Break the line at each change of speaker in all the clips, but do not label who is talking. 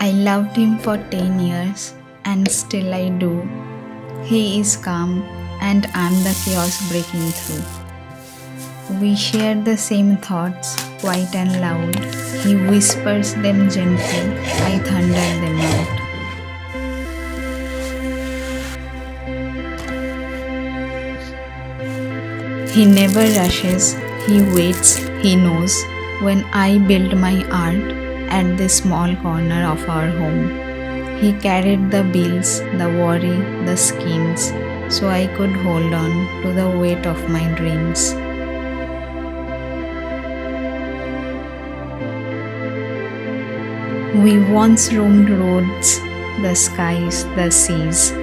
I loved him for 10 years and still I do. He is calm and I'm the chaos breaking through. We share the same thoughts, quiet and loud. He whispers them gently, I thunder them out. He never rushes, he waits, he knows when I build my art at the small corner of our home. He carried the bills, the worry, the schemes, so I could hold on to the weight of my dreams. We once roamed roads, the skies, the seas,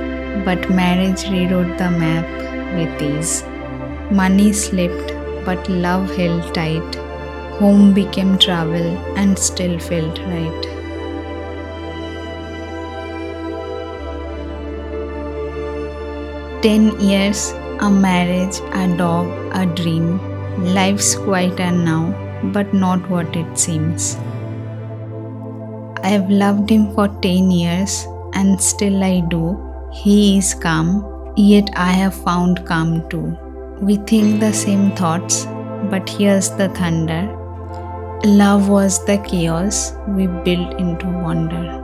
but marriage rewrote the map with ease. Money slipped, but love held tight. Home became travel and still felt right. "10 years, a marriage, a dog, a dream. Life's quieter now, but not what it seems. I have loved him for 10 years and still I do. He is calm, yet I have found calm too. We think the same thoughts, but here's the thunder. Love was the chaos we built into wonder.